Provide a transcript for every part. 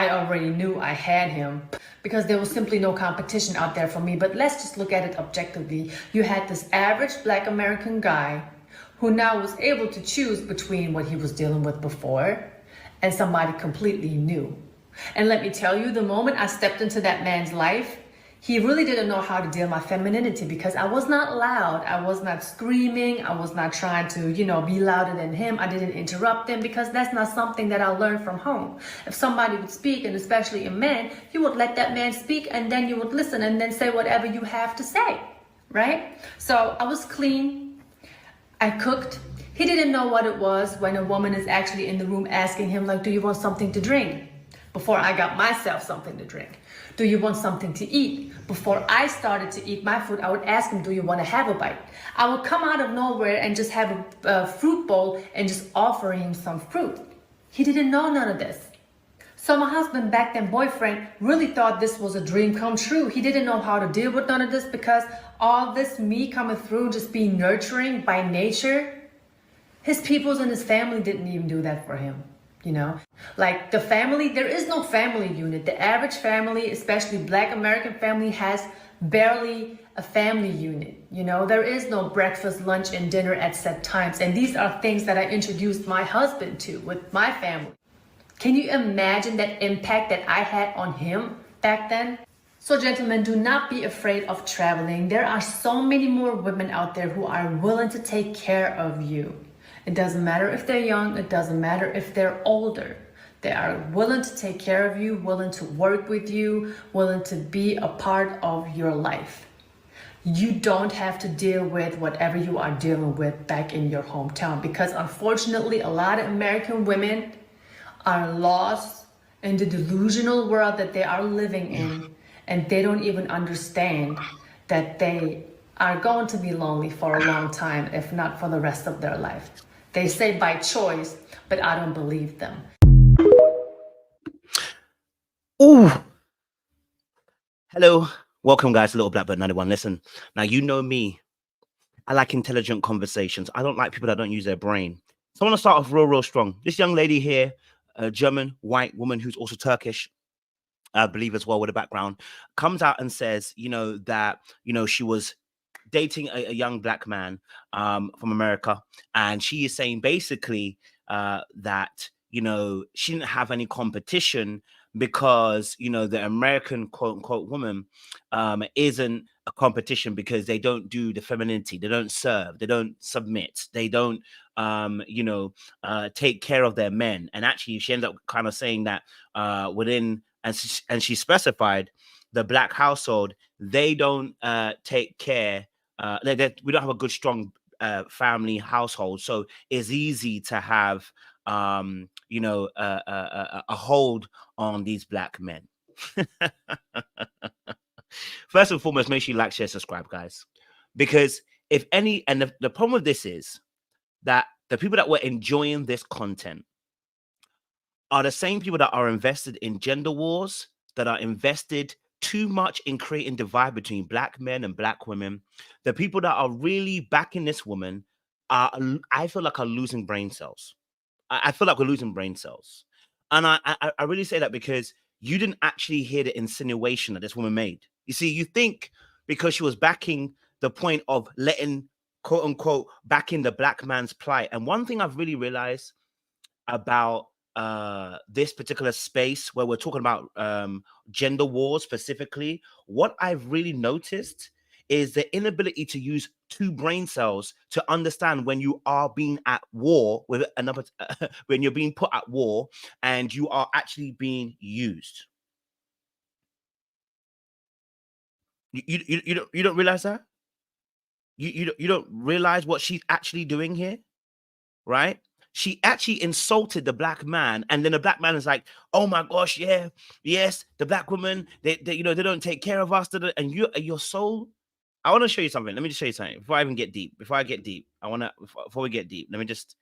I already knew I had him because there was simply no competition out there for me. But let's just look at it objectively. You had this average Black American guy who now was able to choose between what he was dealing with before and somebody completely new. And let me tell you, the moment I stepped into that man's life, he really didn't know how to deal with my femininity because I was not loud. I was not screaming. I was not trying to, be louder than him. I didn't interrupt him because that's not something that I learned from home. If somebody would speak, and especially a man, you would let that man speak and then you would listen and then say whatever you have to say, right? So I was clean. I cooked. He didn't know what it was when a woman is actually in the room asking him, like, do you want something to drink? Before I got myself something to drink. Do you want something to eat? Before I started to eat my food, I would ask him, do you want to have a bite? I would come out of nowhere and just have a fruit bowl and just offer him some fruit. He didn't know none of this. So my husband, back then boyfriend, really thought this was a dream come true. He didn't know how to deal with none of this because all this me coming through, just being nurturing by nature, his peoples and his family didn't even do that for him. Like the family, there is no family unit. The average family, especially Black American family, has barely a family unit. There is no breakfast, lunch, and dinner at set times. And these are things that I introduced my husband to with my family. Can you imagine that impact that I had on him back then? So gentlemen, do not be afraid of traveling. There are so many more women out there who are willing to take care of you. It doesn't matter if they're young, it doesn't matter if they're older. They are willing to take care of you, willing to work with you, willing to be a part of your life. You don't have to deal with whatever you are dealing with back in your hometown because unfortunately, a lot of American women are lost in the delusional world that they are living in, and they don't even understand that they are going to be lonely for a long time, if not for the rest of their life. They say by choice, but I don't believe them. Ooh. Hello. Welcome, guys, to Little Blackbird 91. Listen, now you know me. I like intelligent conversations. I don't like people that don't use their brain. So I want to start off real strong. This young lady here, a German white woman who's also Turkish, I believe as well with a background, comes out and says, that, she was dating a young Black man from America. And she is saying basically that, she didn't have any competition because, the American quote unquote woman isn't a competition because they don't do the femininity. They don't serve. They don't submit. They don't, take care of their men. And actually, she ended up kind of saying that within, and she specified the Black household, they don't take care. We don't have a good, strong family household, so it's easy to have, a hold on these Black men. First and foremost, make sure you like, share, subscribe, guys, because if any, and the problem with this is that the people that were enjoying this content are the same people that are invested in gender wars, that are invested too much in creating divide between Black men and Black women. The people that are really backing this woman are, I feel like, are losing brain cells. I feel like we're losing brain cells. And I really say that because you didn't actually hear the insinuation that this woman made. You see, you think because she was backing the point of letting, quote unquote, backing the Black man's plight. And one thing I've really realized about this particular space where we're talking about gender wars specifically, what I've really noticed is the inability to use two brain cells to understand when you are being at war with another, when you're being put at war and you are actually being used. You don't realize that? You don't realize what she's actually doing here, right? She actually insulted the Black man, and then the Black man is like, "Oh my gosh, yes, the Black woman, they don't take care of us." And you're so. I want to show you something. Let me just show you something before I even get deep. Before we get deep, let me just.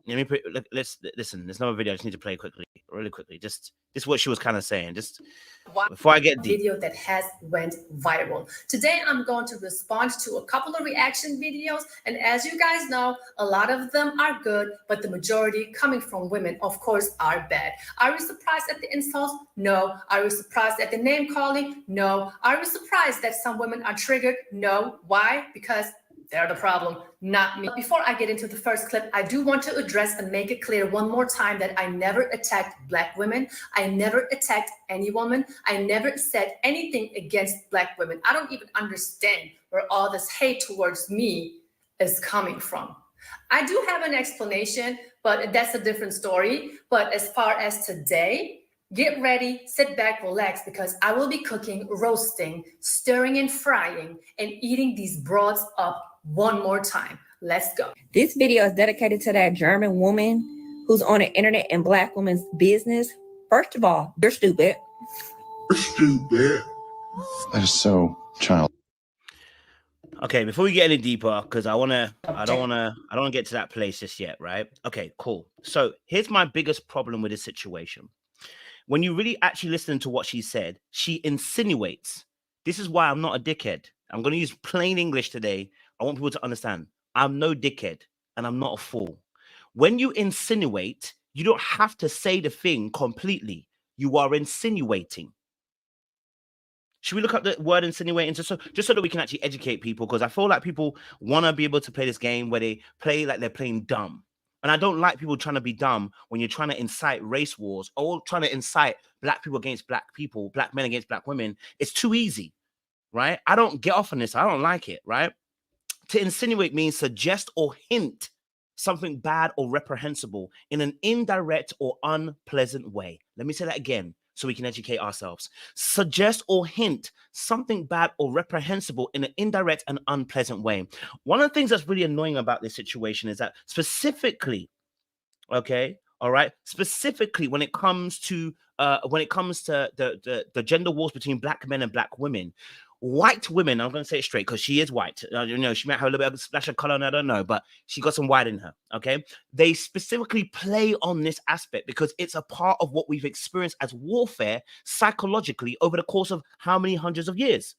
let me put, let's listen. There's another video I just need to play quickly, really quickly. Just this is what she was kind of saying. Just before I get deep. Video that has went viral. Today I'm going to respond to a couple of reaction videos, and as you guys know, a lot of them are good, but the majority coming from women, of course, are bad. Are you surprised at the insults? No. Are you surprised at the name calling? No. Are you surprised that some women are triggered? No. Why? Because they're the problem, not me. Before I get into the first clip, I do want to address and make it clear one more time that I never attacked Black women. I never attacked any woman. I never said anything against Black women. I don't even understand where all this hate towards me is coming from. I do have an explanation, but that's a different story. But as far as today, get ready, sit back, relax, because I will be cooking, roasting, stirring and frying, and eating these broads up one more time. Let's go. This video is dedicated to that German woman who's on the internet in Black women's business. First of all, you're stupid. You're stupid. That is so child. Okay, before we get any deeper, because I don't wanna get to that place just yet, right? Okay, cool. So here's my biggest problem with this situation. When you really actually listen to what she said, she insinuates. This is why I'm not a dickhead. I'm going to use plain English today. I want people to understand. I'm no dickhead and I'm not a fool. When you insinuate, you don't have to say the thing completely. You are insinuating. Should we look up the word insinuating just so that we can actually educate people? Because I feel like people want to be able to play this game where they play like they're playing dumb. And I don't like people trying to be dumb when you're trying to incite race wars or trying to incite Black people against Black people, Black men against Black women. It's too easy, right? I don't get off on this. I don't like it, right? To insinuate means suggest or hint something bad or reprehensible in an indirect or unpleasant way. Let me say that again so we can educate ourselves. Suggest or hint something bad or reprehensible in an indirect and unpleasant way. One of the things that's really annoying about this situation is that specifically, okay, all right, specifically when it comes to the gender wars between Black men and Black women, white women, I'm going to say it straight because she is white. You know, she might have a little bit of a splash of color, and I don't know, but she got some white in her. Okay, they specifically play on this aspect because it's a part of what we've experienced as warfare psychologically over the course of how many hundreds of years.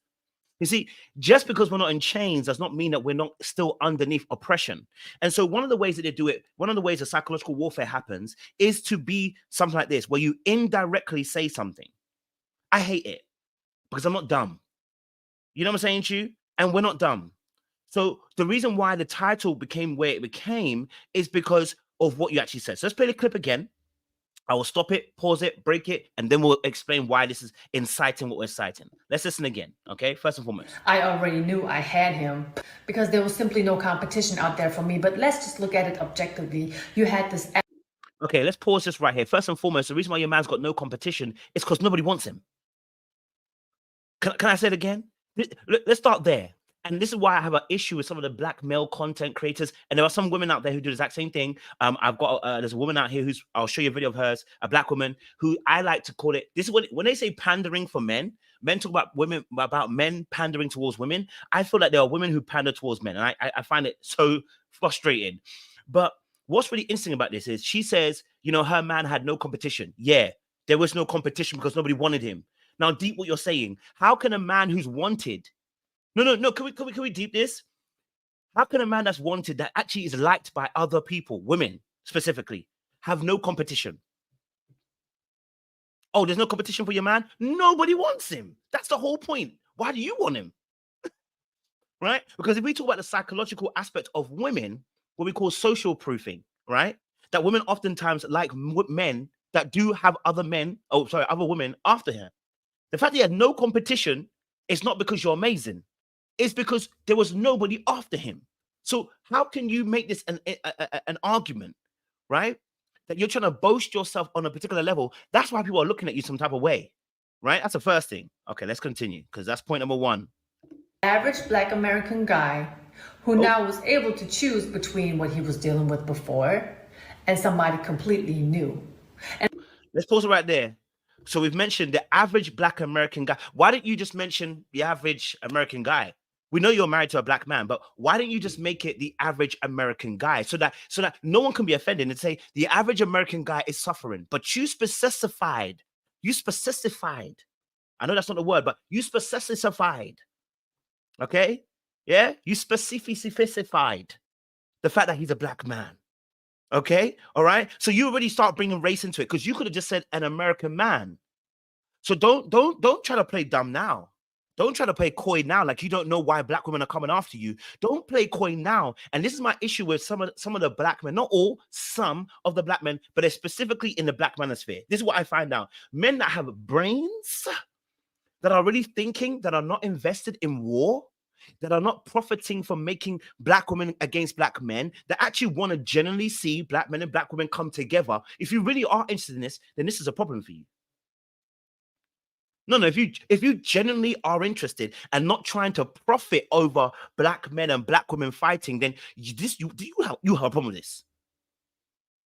You see, just because we're not in chains does not mean that we're not still underneath oppression. And so one of the ways that they do it, one of the ways that psychological warfare happens is to be something like this, where you indirectly say something. I hate it because I'm not dumb. You know what I'm saying to you? And we're not dumb. So the reason why the title became where it became is because of what you actually said. So let's play the clip again. I will stop it, pause it, break it, and then we'll explain why this is inciting what we're citing. Let's listen again, okay? First and foremost. I already knew I had him because there was simply no competition out there for me. But let's just look at it objectively. You had this. Okay, let's pause this right here. First and foremost, the reason why your man's got no competition is because nobody wants him. Can I say it again? Let's start there. And this is why I have an issue with some of the Black male content creators. And there are some women out there who do the exact same thing. I've got there's a woman out here who's, I'll show you a video of hers, a Black woman who I like to call it. This is when they say pandering for men talk about women, about men pandering towards women. I feel like there are women who pander towards men, and I find it so frustrating. But what's really interesting about this is she says, you know, her man had no competition. Yeah, there was no competition because nobody wanted him. Now, deep what you're saying. How can a man who's wanted? No. Can we deep this? How can a man that's wanted, that actually is liked by other people, women specifically, have no competition? Oh, there's no competition for your man? Nobody wants him. That's the whole point. Why do you want him? Right? Because if we talk about the psychological aspect of women, what we call social proofing, right? That women oftentimes like men that do have other women after her. The fact that he had no competition is not because you're amazing. It's because there was nobody after him. So how can you make this an argument, right? That you're trying to boast yourself on a particular level. That's why people are looking at you some type of way, right? That's the first thing. Okay, let's continue because that's point number one. Average Black American guy who now was able to choose between what he was dealing with before and somebody completely new. And let's pause it right there. So we've mentioned the average Black American guy. Why didn't you just mention the average American guy? We know you're married to a black man, but why don't you just make it the average American guy so that no one can be offended and say the average American guy is suffering? But you specified. I know that's not the word, but you specified. Okay? Yeah? You specified the fact that he's a black man. Okay? All right? So you already start bringing race into it because you could have just said an American man. So don't try to play dumb now. Don't try to play coy now, like you don't know why black women are coming after you. Don't play coy now. And this is my issue with some of the black men, not all, some of the black men, but specifically in the black manosphere. This is what I find out. Men that have brains, that are really thinking, that are not invested in war, that are not profiting from making black women against black men, that actually want to genuinely see black men and black women come together. If you really are interested in this, then this is a problem for you. No, if you genuinely are interested and not trying to profit over black men and black women fighting, then you have a problem with this.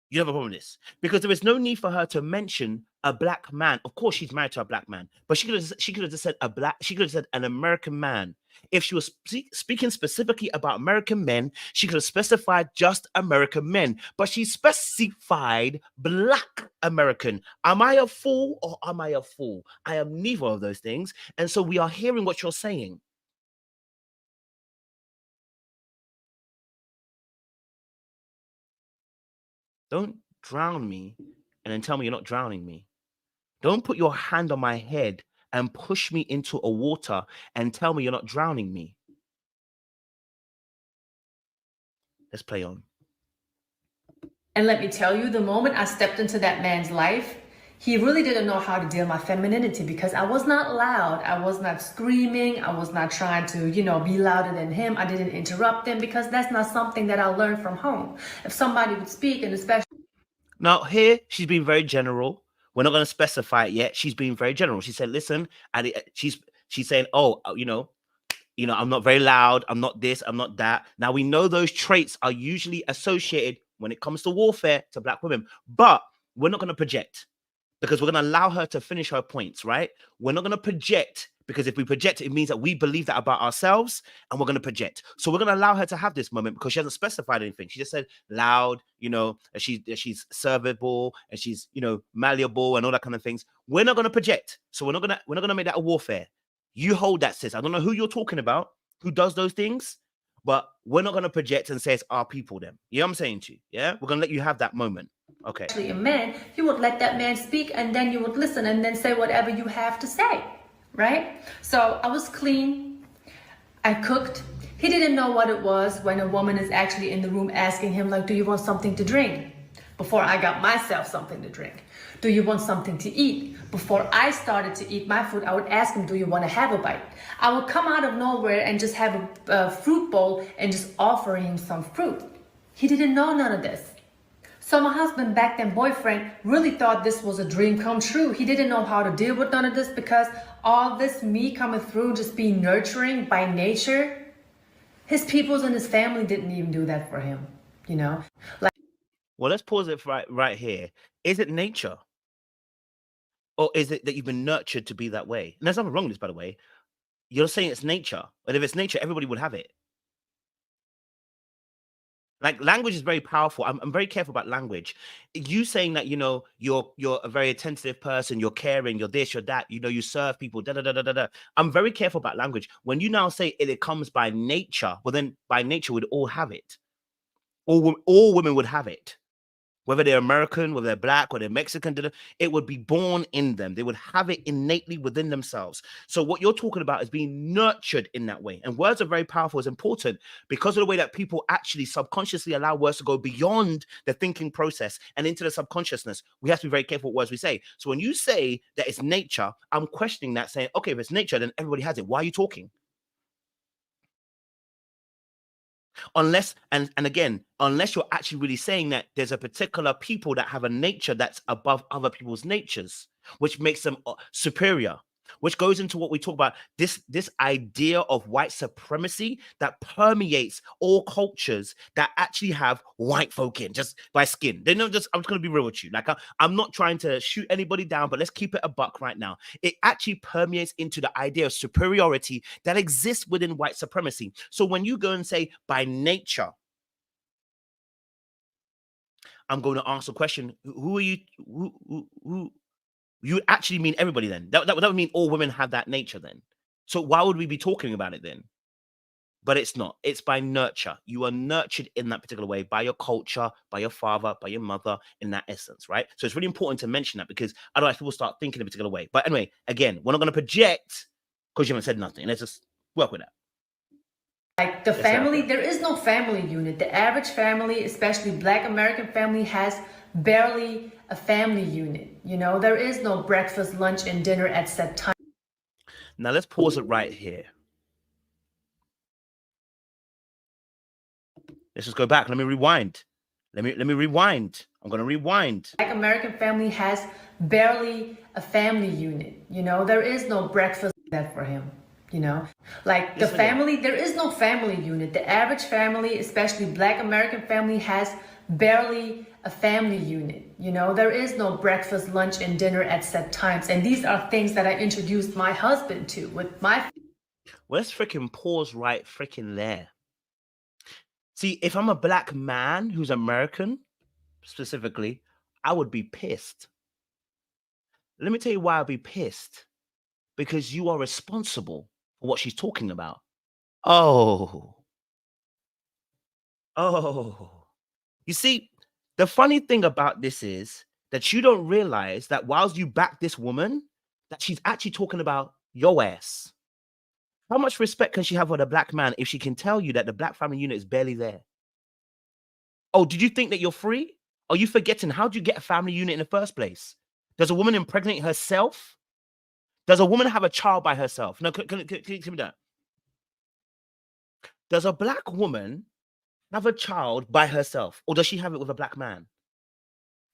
You have a problem with this because there is no need for her to mention a black man. Of course, she's married to a black man, but she could have just said she could have said an American man. If she was speaking specifically about American men, she could have specified just American men, but she specified black American. Am I a fool or am I a fool? I am neither of those things. And so we are hearing what you're saying. Don't drown me and then tell me you're not drowning me. Don't put your hand on my head and push me into a water and tell me you're not drowning me. Let's play on. And let me tell you, the moment I stepped into that man's life, he really didn't know how to deal with my femininity because I was not loud. I was not screaming. I was not trying to, be louder than him. I didn't interrupt him because that's not something that I learned from home. If somebody would speak, and especially... Now here, she's been very general. We're not going to specify it yet. She's being very general. She said, listen, and she's saying, oh, I'm not very loud. I'm not this. I'm not that. Now, we know those traits are usually associated when it comes to warfare to black women, but we're not going to project because we're going to allow her to finish her points, right? We're not going to project because if we project, it means that we believe that about ourselves and we're going to project. So we're going to allow her to have this moment because she hasn't specified anything. She just said loud, she's servable and she's, malleable and all that kind of things. We're not going to project. So we're not going to make that a warfare. You hold that, sis. I don't know who you're talking about, who does those things, but we're not going to project and say it's our people then. You know what I'm saying to you? Yeah? We're going to let you have that moment. Okay. Actually, a man, you would let that man speak and then you would listen and then say whatever you have to say, right? So I was clean. I cooked. He didn't know what it was when a woman is actually in the room asking him, like, do you want something to drink? Before I got myself something to drink. Do you want something to eat? Before I started to eat my food, I would ask him, do you want to have a bite? I would come out of nowhere and just have a fruit bowl and just offer him some fruit. He didn't know none of this. So my husband, back then boyfriend, really thought this was a dream come true. He didn't know how to deal with none of this because all this me coming through, just being nurturing by nature, his peoples and his family didn't even do that for him, Well, let's pause it right here. Is it nature? Or is it that you've been nurtured to be that way? And there's nothing wrong with this, by the way. You're saying it's nature. But if it's nature, everybody would have it. Like, language is very powerful. I'm very careful about language. You saying that, you're a very attentive person, you're caring, you're this, you're that, you serve people, da-da-da-da-da-da. I'm very careful about language. When you now say it comes by nature, well, then by nature, we'd all have it. All women would have it. Whether they're American, whether they're black, whether they're Mexican, it would be born in them. They would have it innately within themselves. So what you're talking about is being nurtured in that way. And words are very powerful. It's important because of the way that people actually subconsciously allow words to go beyond the thinking process and into the subconsciousness. We have to be very careful what words we say. So when you say that it's nature, I'm questioning that, saying, okay, if it's nature, then everybody has it. Why are you talking? Unless, and again, unless you're actually really saying that there's a particular people that have a nature that's above other people's natures, which makes them superior. which goes into what we talk about, this idea of white supremacy that permeates all cultures that actually have white folk in just by skin. They know, just, I'm just going to be real with you. Like, I'm not trying to shoot anybody down, but let's keep it a buck right now. It actually permeates into the idea of superiority that exists within white supremacy. So when you go and say by nature, I'm going to ask a question, who are you, who you actually mean everybody then? That would mean all women have that nature then. So why would we be talking about it then? But it's not. It's by nurture. You are nurtured in that particular way by your culture, by your father, by your mother, in that essence, right? So it's really important to mention that, because otherwise people start thinking a particular way. But anyway, again, we're not going to project because you haven't said nothing. Let's just work with that. Like the family, there is no family unit. The average family, especially Black American family, has barely a family unit. You know, there is no breakfast, lunch, and dinner at set time. Now let's pause it right here. Let's just go back. Let me rewind. Let me rewind. I'm going to rewind. Black American family has barely a family unit. You know, there is no breakfast that for him. You know, like the family, there is no family unit. The average family, especially Black American family, has barely a family unit. You know, there is no breakfast, lunch, and dinner at set times. And these are things that I introduced my husband to with my. Well, let's freaking pause right freaking there. See, if I'm a Black man who's American, specifically, I would be pissed. Let me tell you why I'd be pissed. Because you are responsible for what she's talking about. Oh. You see, the funny thing about this is that you don't realize that whilst you back this woman, that she's actually talking about your ass. How much respect can she have for the Black man if she can tell you that the Black family unit is barely there? Oh, did you think that you're free? Are you forgetting how do you get a family unit in the first place? Does a woman impregnate herself? Does a woman have a child by herself? No, can you tell me that? Does a Black woman have a child by herself, or does she have it with a Black man?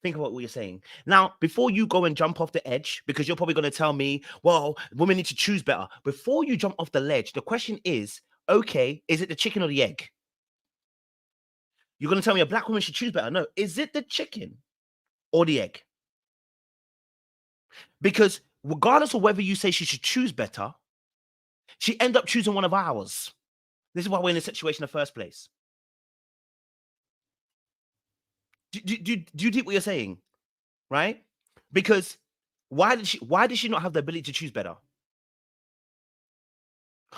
Think about what you're saying. Now, before you go and jump off the edge, because you're probably going to tell me, well, women need to choose better. Before you jump off the ledge, the question is, okay, is it the chicken or the egg? You're going to tell me a Black woman should choose better. No, is it the chicken or the egg? Because regardless of whether you say she should choose better, she ended up choosing one of ours. This is why we're in this situation in the first place. Do you get what you're saying? Right? Because why did she not have the ability to choose better?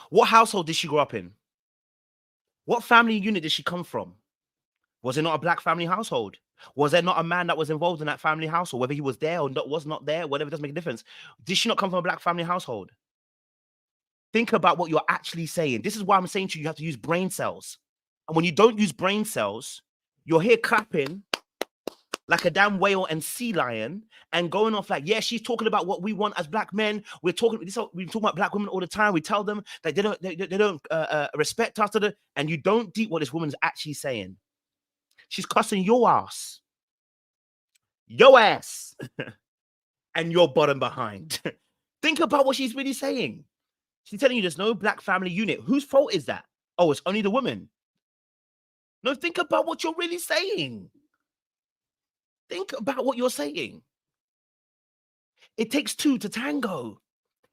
What household did she grow up in? What family unit did she come from? Was it not a Black family household? Was there not a man that was involved in that family household? Whether he was there or was not there, whatever, doesn't make a difference. Did she not come from a Black family household? Think about what you're actually saying. This is why I'm saying to you, you have to use brain cells. And when you don't use brain cells, you're here clapping like a damn whale and sea lion and going off like, yeah, she's talking about what we want as Black men. We're talking about Black women all the time. We tell them that they don't respect us, and you don't deep what this woman's actually saying. She's cussing your ass, and your bottom behind. Think about what she's really saying. She's telling you there's no Black family unit. Whose fault is that? Oh, it's only the woman. No, think about what you're really saying. Think about what you're saying. It takes two to tango.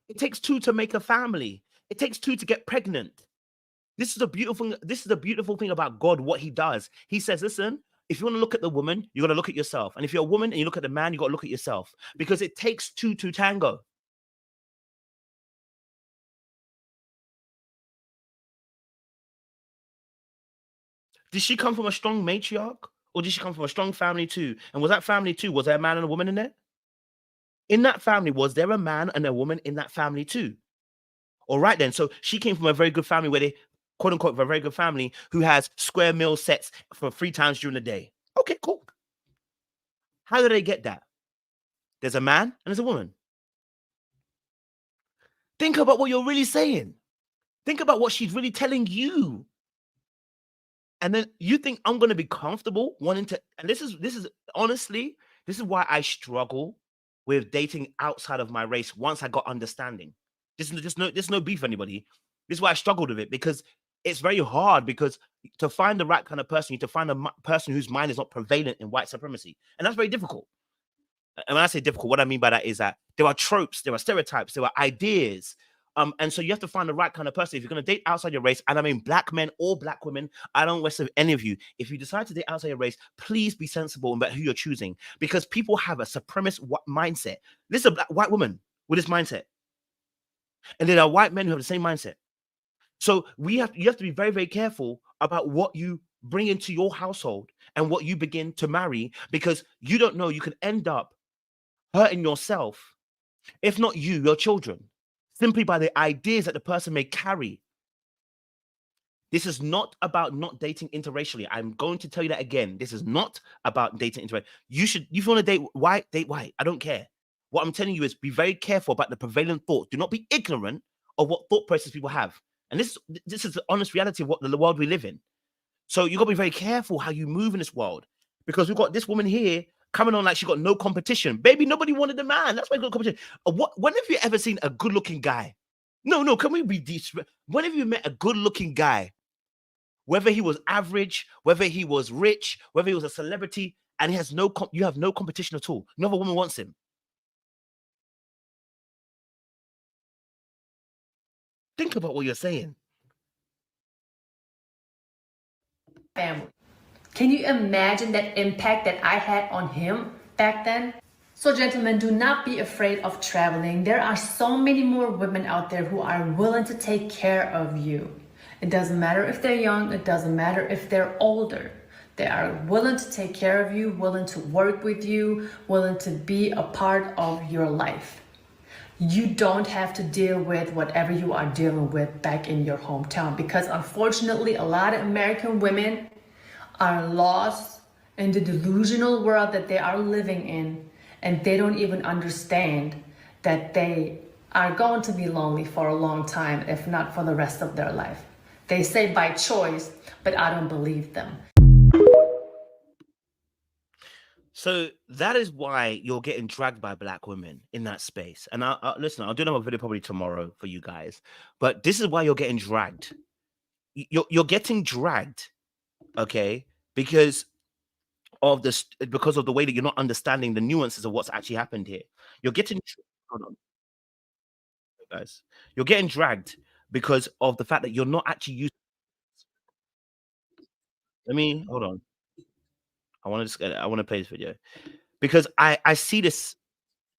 It takes two to make a family. It takes two to get pregnant. This is a beautiful thing about God, what he does. He says, listen, if you want to look at the woman, you got to look at yourself. And if you're a woman and you look at the man, you got to look at yourself. Because it takes two to tango. Did she come from a strong matriarch? Or did she come from a strong family too? And was that family too? Was there a man and a woman in there? In that family, was there a man and a woman in that family too? All right then. So she came from a very good family where they, quote unquote, a very good family who has square meal sets for 3 times during the day. Okay, cool. How do they get that? There's a man and there's a woman. Think about what you're really saying. Think about what she's really telling you. And then you think I'm going to be comfortable wanting to, and this is honestly, this is why I struggle with dating outside of my race once I got understanding. There's no beef, anybody. This is why I struggled with it, because it's very hard, because to find the right kind of person, you need to find a person whose mind is not prevalent in white supremacy. And that's very difficult. And when I say difficult, what I mean by that is that there are tropes, there are stereotypes, there are ideas. And so you have to find the right kind of person. If you're going to date outside your race, and I mean black men or black women, I don't rest with any of you. If you decide to date outside your race, please be sensible about who you're choosing, because people have a supremacist mindset. This is a black, white woman with this mindset. And there are white men who have the same mindset. So you have to be very, very careful about what you bring into your household and what you begin to marry, because you don't know, you can end up hurting yourself, if not you, your children, simply by the ideas that the person may carry. This is not about not dating interracially. I'm going to tell you that again. This is not about dating interracially. If you want to date white, date white. I don't care. What I'm telling you is be very careful about the prevalent thought. Do not be ignorant of what thought process people have. And this is the honest reality of what the world we live in. So you got to be very careful how you move in this world, because we've got this woman here coming on like she got no competition. Baby, nobody wanted a man. That's why you got competition. When have you ever seen a good-looking guy? No, can we be deep? When have you met a good-looking guy, whether he was average, whether he was rich, whether he was a celebrity, and he has you have no competition at all? No other woman wants him. Think about what you're saying. Family. Can you imagine that impact that I had on him back then? So gentlemen, do not be afraid of traveling. There are so many more women out there who are willing to take care of you. It doesn't matter if they're young, it doesn't matter if they're older. They are willing to take care of you, willing to work with you, willing to be a part of your life. You don't have to deal with whatever you are dealing with back in your hometown, because unfortunately a lot of American women are lost in the delusional world that they are living in, and they don't even understand that they are going to be lonely for a long time, if not for the rest of their life. They say by choice, but I don't believe them. So that is why you're getting dragged by black women in that space. And listen, I'll do another video probably tomorrow for you guys. But this is why you're getting dragged. You're getting dragged, okay, because of the way that you're not understanding the nuances of what's actually happened here. You're getting hold on, guys. You're getting dragged because of the fact that you're not actually used. Let me hold on. I want to play this video because I see this.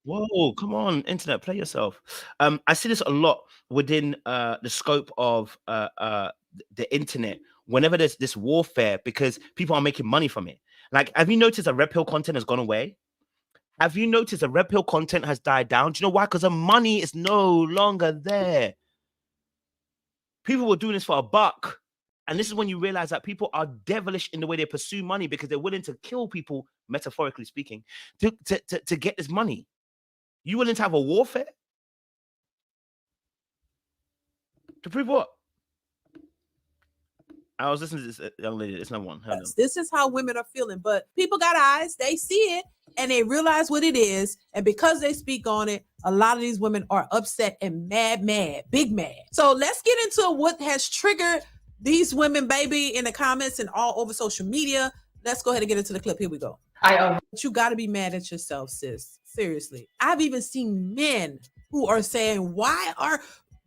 Whoa, come on, internet, play yourself. I see this a lot within the scope of the internet whenever there's this warfare, because people are making money from it. Like, have you noticed that red pill content has gone away? Have you noticed that red pill content has died down? Do you know why? Because the money is no longer there. People were doing this for a buck. And this is when you realize that people are devilish in the way they pursue money, because they're willing to kill people, metaphorically speaking, to get this money. You willing to have a warfare? To prove what? I was listening to this young lady. It's not one. This is how women are feeling. But people got eyes. They see it and they realize what it is. And because they speak on it, a lot of these women are upset and mad, big mad. So let's get into what has triggered these women, baby, in the comments and all over social media. Let's go ahead and get into the clip. Here we go. But you got to be mad at yourself, sis. Seriously. I've even seen men who are saying, why are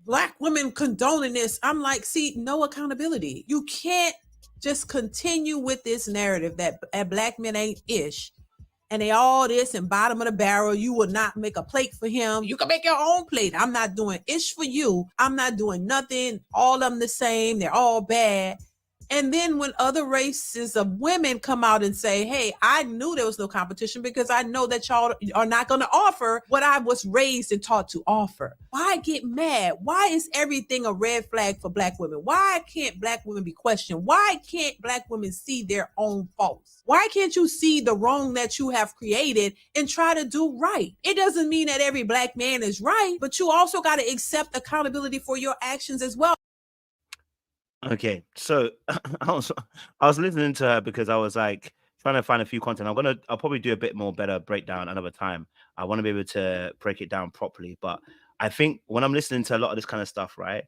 Black women condoning this? I'm like, see, no accountability. You can't just continue with this narrative that Black men ain't ish and they all this and bottom of the barrel. You will not make a plate for him. You can make your own plate. I'm not doing ish for you. I'm not doing nothing. All of them the same. They're all bad. And then when other races of women come out and say, hey, I knew there was no competition because I know that y'all are not going to offer what I was raised and taught to offer. Why get mad? Why is everything a red flag for Black women? Why can't Black women be questioned? Why can't Black women see their own faults? Why can't you see the wrong that you have created and try to do right? It doesn't mean that every Black man is right, but you also got to accept accountability for your actions as well. Okay, so I was listening to her because I was like trying to find a few content. I'll probably do a bit more better breakdown another time. I want to be able to break it down properly. But I think when I'm listening to a lot of this kind of stuff, right,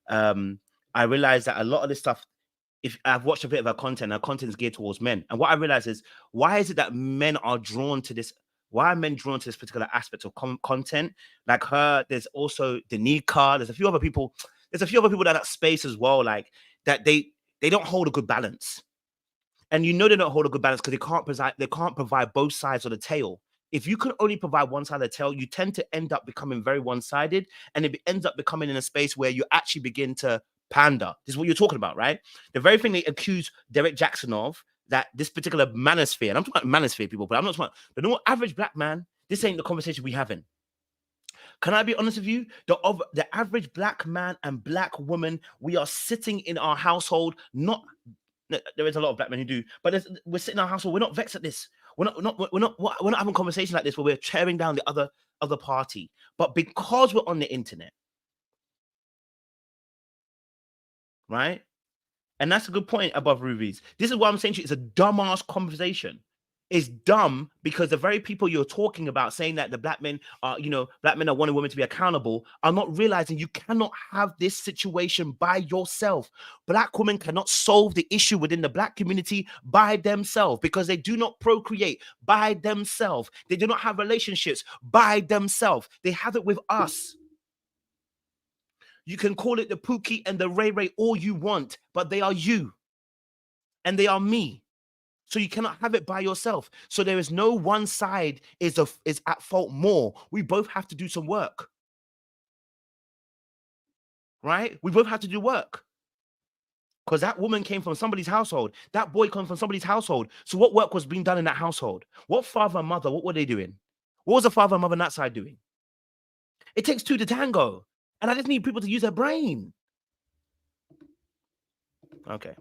I realize that a lot of this stuff, if I've watched a bit of her content is geared towards men. And what I realize is, why is it that men are drawn to this? Why are men drawn to this particular aspect of content? Like her, there's also Danica, there's a few other people that space as well, like that they don't hold a good balance. And you know they don't hold a good balance because they can't provide both sides of the tail. If you can only provide one side of the tail, you tend to end up becoming very one-sided, and it ends up becoming in a space where you actually begin to pander. This is what you're talking about, right? The very thing they accuse Derek Jackson of, that this particular manosphere, and I'm talking about manosphere people, but I'm not talking about the normal average black man. This ain't the conversation we having. Can I be honest with you? The average black man and black woman, we are sitting in our household, not. There is a lot of black men who do, but we're sitting in our household. We're not vexed at this. We're not having conversations like this where we're tearing down the other party. But because we're on the internet, right? And that's a good point, Above Rubies. This is what I'm saying to you. It's a dumbass conversation. It's dumb because the very people you're talking about, saying that the black men are wanting women to be accountable, are not realizing you cannot have this situation by yourself. Black women cannot solve the issue within the black community by themselves because they do not procreate by themselves. They do not have relationships by themselves. They have it with us. You can call it the Pookie and the Ray Ray all you want, but they are you and they are me. So you cannot have it by yourself. So there is no one side is at fault more. We both have to do some work. Right? We both have to do work. Because that woman came from somebody's household. That boy came from somebody's household. So what work was being done in that household? What father and mother, what were they doing? What was the father and mother on that side doing? It takes two to tango. And I just need people to use their brain. Okay.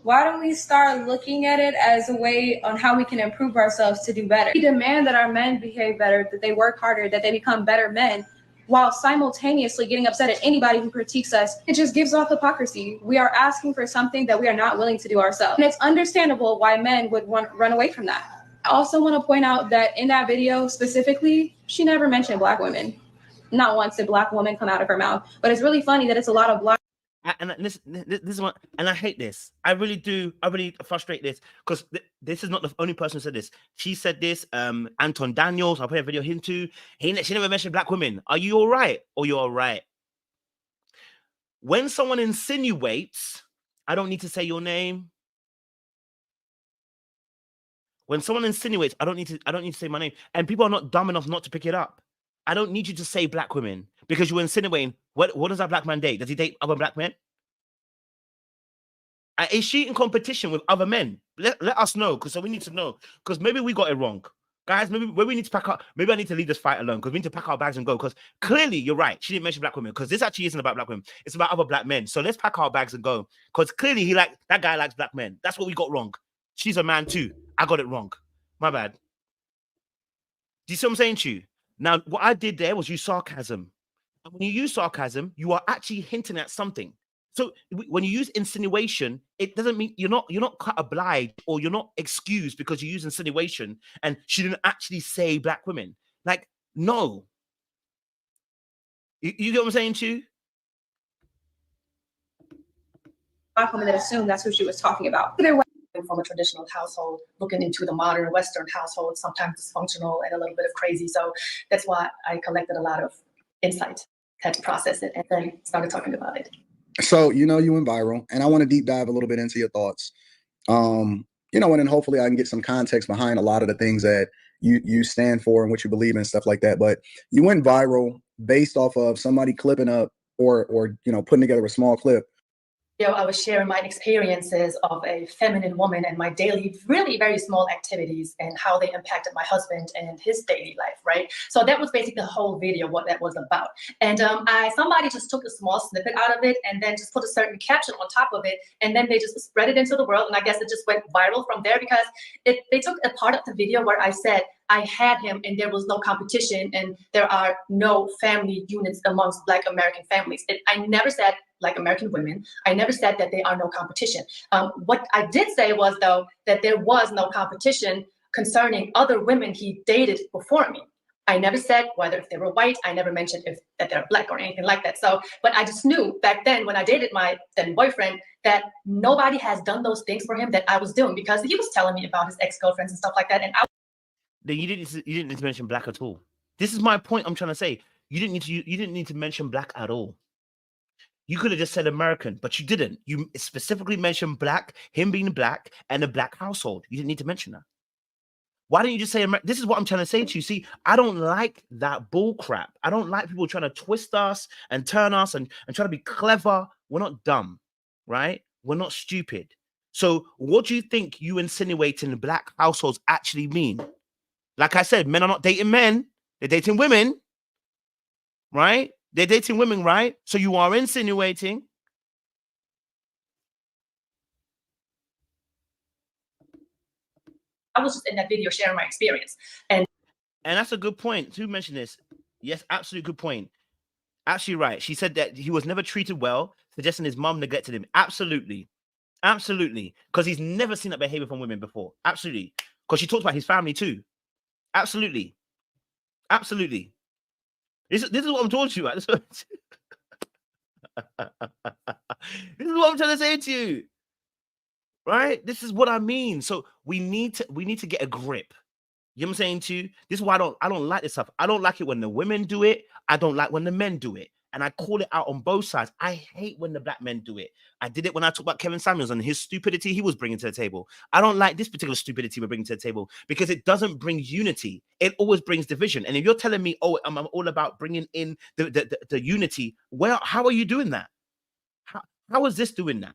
Why don't we start looking at it as a way on how we can improve ourselves to do better? We demand that our men behave better, that they work harder, that they become better men, while simultaneously getting upset at anybody who critiques us. It just gives off hypocrisy. We are asking for something that we are not willing to do ourselves. And it's understandable why men would run away from that. I also want to point out that in that video specifically, she never mentioned black women. Not once did black woman come out of her mouth. But it's really funny that it's a lot of black. And this is what, and I hate this. I really do. I really frustrate this because this is not the only person who said this. She said this. Anton Daniels. I'll play a video of him too. She never mentioned black women. Are you all right? Or you're all right? When someone insinuates, I don't need to say your name. When someone insinuates, I don't need to say my name. And people are not dumb enough not to pick it up. I don't need you to say black women because you're insinuating. What does that black man date? Does he date other black men? Is she in competition with other men? Let us know, because so we need to know. Because maybe we got it wrong. Guys, maybe we need to pack up. Maybe I need to leave this fight alone because we need to pack our bags and go. Because clearly you're right. She didn't mention black women because this actually isn't about black women. It's about other black men. So let's pack our bags and go. Because clearly that guy likes black men. That's what we got wrong. She's a man too. I got it wrong. My bad. Do you see what I'm saying to you? Now, what I did there was use sarcasm. And when you use sarcasm, you are actually hinting at something. So when you use insinuation, it doesn't mean you're not cut obliged or you're not excused because you use insinuation and she didn't actually say black women. Like, no. You get what I'm saying to you? Black women that assume that's who she was talking about. From a traditional household, looking into the modern Western household, sometimes dysfunctional and a little bit of crazy. So that's why I collected a lot of insight, had to process it, and then started talking about it. So, you went viral, and I want to deep dive a little bit into your thoughts. And then hopefully I can get some context behind a lot of the things that you stand for and what you believe in and stuff like that. But you went viral based off of somebody clipping up or putting together a small clip. I was sharing my experiences of a feminine woman and my daily, really very small activities and how they impacted my husband and his daily life, right? So that was basically the whole video, what that was about. And somebody just took a small snippet out of it and then just put a certain caption on top of it. And then they just spread it into the world. And I guess it just went viral from there because they took a part of the video where I said, I had him and there was no competition and there are no family units amongst Black American families. I never said Black American women. I never said that there are no competition. What I did say was, though, that there was no competition concerning other women he dated before me. I never said whether if they were white. I never mentioned that they're black or anything like that. So, but I just knew back then when I dated my then boyfriend that nobody has done those things for him that I was doing, because he was telling me about his ex-girlfriends and stuff like that. And Then you didn't need to mention black at all. This is my point I'm trying to say. You didn't need to mention black at all. You could have just said American, but you didn't. You specifically mentioned black, him being black, and a black household. You didn't need to mention that. Why didn't you just say this is what I'm trying to say to you. See, I don't like that bull crap. I don't like people trying to twist us and turn us and try to be clever. We're not dumb, right? We're not stupid. So what do you think you insinuating black households actually mean? Like I said, men are not dating men. They're dating women, right? They're dating women, right? So you are insinuating. I was just in that video sharing my experience. And that's a good point. Who mentioned this? Yes, absolutely good point. Actually right. She said that he was never treated well, suggesting his mom neglected him. Absolutely. Absolutely. Because he's never seen that behavior from women before. Absolutely. Because she talks about his family too. Absolutely. Absolutely. This is what I'm talking to you about. This is what I'm trying to say to you. Right? This is what I mean. So we need to get a grip. You know what I'm saying to you? This is why I don't like this stuff. I don't like it when the women do it. I don't like when the men do it. And I call it out on both sides. I hate when the black men do it. I did it when I talked about Kevin Samuels and his stupidity he was bringing to the table. I don't like this particular stupidity we're bringing to the table because it doesn't bring unity. It always brings division. And if you're telling me, oh, I'm all about bringing in the unity, well, how are you doing that? How is this doing that?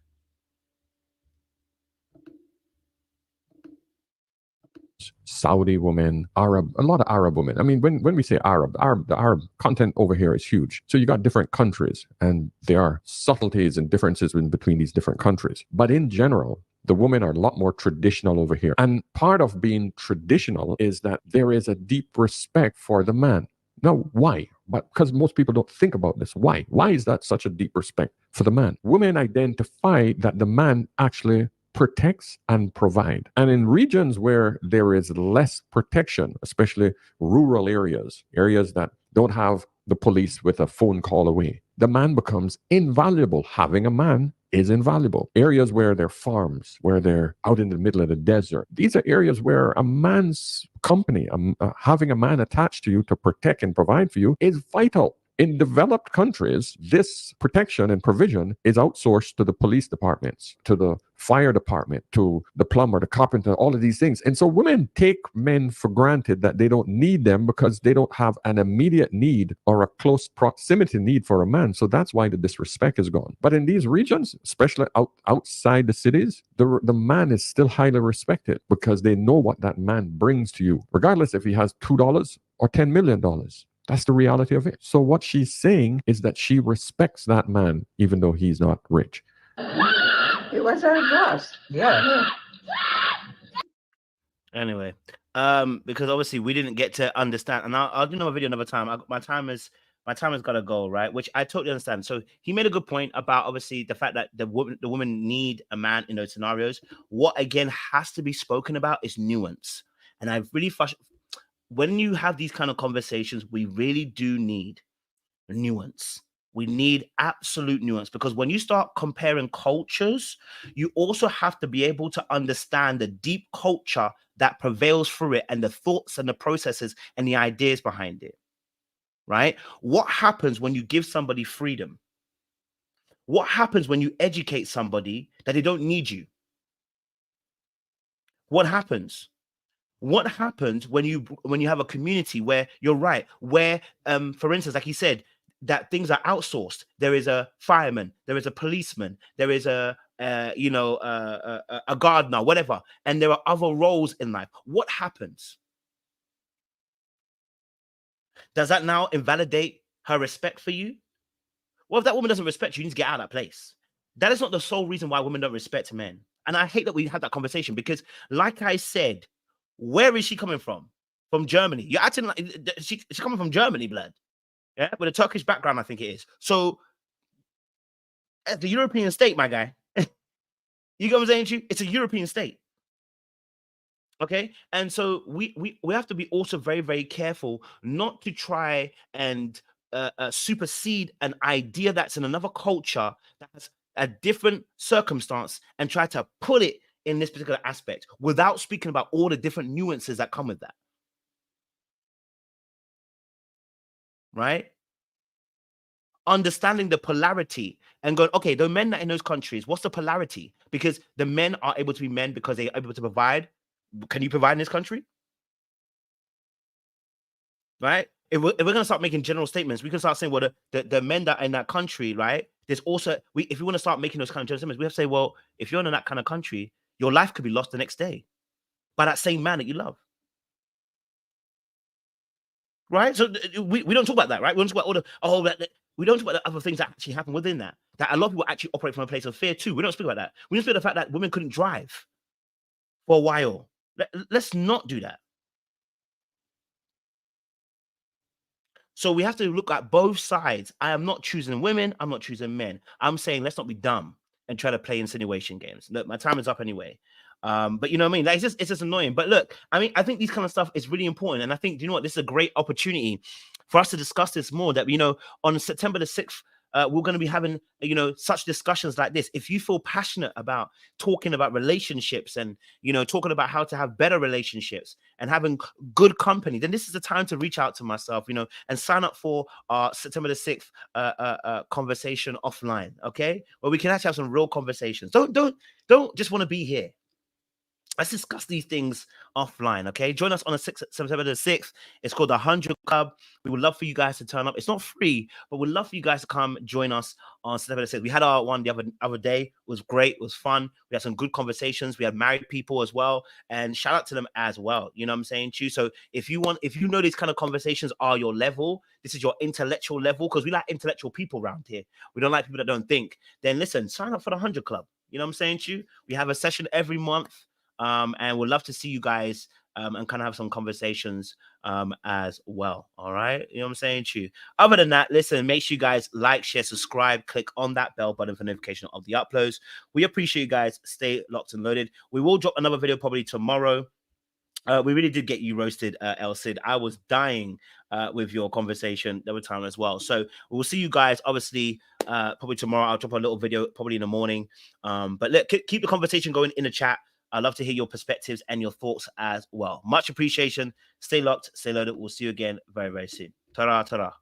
Saudi women, Arab, a lot of Arab women. I mean, when we say Arab, the Arab content over here is huge. So you got different countries and there are subtleties and differences in between these different countries. But in general, the women are a lot more traditional over here. And part of being traditional is that there is a deep respect for the man. Now, why? But because most people don't think about this. Why? Why is that such a deep respect for the man? Women identify that the man actually protects and provide. And in regions where there is less protection, especially rural areas that don't have the police with a phone call away, the man becomes invaluable. Having a man is invaluable. Areas where they're farms, where they're out in the middle of the desert, these are areas where a man's company, having a man attached to you to protect and provide for you is vital. In developed countries, this protection and provision is outsourced to the police departments, to the fire department, to the plumber, the carpenter, all of these things. And so women take men for granted that they don't need them because they don't have an immediate need or a close proximity need for a man. So that's why the disrespect is gone. But in these regions, especially outside the cities, the man is still highly respected because they know what that man brings to you, regardless if he has $2 or $10 million. That's the reality of it. So what she's saying is that she respects that man, even though he's not rich. It was our boss. Yeah. Anyway, because obviously we didn't get to understand, and I'll do another video another time. My time has got to go, right? Which I totally understand. So he made a good point about obviously the fact that the women need a man in those scenarios. What again has to be spoken about is nuance, and I've really when you have these kind of conversations, we really do need nuance. We need absolute nuance because when you start comparing cultures, you also have to be able to understand the deep culture that prevails through it and the thoughts and the processes and the ideas behind it, right? What happens when you give somebody freedom? What happens when you educate somebody that they don't need you? What happens? What happens when you have a community where you're right, where for instance, like he said, that things are outsourced. There is a fireman, there is a policeman, there is a gardener, whatever, and there are other roles in life. What happens? Does that now invalidate her respect for you? Well, if that woman doesn't respect you, you need to get out of that place. That is not the sole reason why women don't respect men. And I hate that we had that conversation because, like I said, where is she coming from? From Germany. You're acting like she's coming from Germany, blood. Yeah, with a Turkish background, I think it is. So, as the European state, my guy, you get what I'm saying to you? It's a European state. Okay, and so we have to be also very, very careful not to try and supersede an idea that's in another culture that has a different circumstance and try to put it in this particular aspect without speaking about all the different nuances that come with that. Right? Understanding the polarity and going, okay, the men that in those countries, what's the polarity? Because the men are able to be men because they're able to provide. Can you provide in this country? Right? If we're going to start making general statements, we can start saying, well, the men that are in that country, right? There's also, if we want to start making those kind of general statements, we have to say, well, if you're in that kind of country, your life could be lost the next day by that same man that you love. Right? So we don't talk about that, right? We don't talk about all the, we don't talk about the other things that actually happen within that. That a lot of people actually operate from a place of fear too. We don't speak about that. We don't speak about the fact that women couldn't drive for a while. Let's not do that. So we have to look at both sides. I am not choosing women. I'm not choosing men. I'm saying let's not be dumb and try to play insinuation games. Look, my time is up anyway. But you know what I mean? Like, it's just annoying. But look, I mean, I think these kind of stuff is really important. And I think, you know what? This is a great opportunity for us to discuss this more. That, you know, on September the 6th, we're going to be having, you know, such discussions like this. If you feel passionate about talking about relationships and, you know, talking about how to have better relationships and having good company, then this is the time to reach out to myself, you know, and sign up for our September the 6th conversation offline, okay? Where we can actually have some real conversations. Don't just want to be here. Let's discuss these things offline, okay? Join us on September the 6th. It's called the 100 Club. We would love for you guys to turn up. It's not free, but we'd love for you guys to come join us on September the 6th. We had our one the other day. It was great. It was fun. We had some good conversations. We had married people as well. And shout out to them as well. You know what I'm saying, Chu? So if you know these kind of conversations are your level, this is your intellectual level, because we like intellectual people around here. We don't like people that don't think. Then listen, sign up for the 100 Club. You know what I'm saying, Chu? We have a session every month. And we'd love to see you guys and kind of have some conversations as well. All right. You know what I'm saying to you? Other than that, listen, make sure you guys like, share, subscribe, click on that bell button for notification of the uploads. We appreciate you guys. Stay locked and loaded. We will drop another video probably tomorrow. We really did get you roasted, El Cid. I was dying with your conversation the other time as well. So we'll see you guys, obviously, probably tomorrow. I'll drop a little video probably in the morning. But look, keep the conversation going in the chat. I'd love to hear your perspectives and your thoughts as well. Much appreciation. Stay locked, stay loaded. We'll see you again very, very soon. Ta-ra, ta-ra.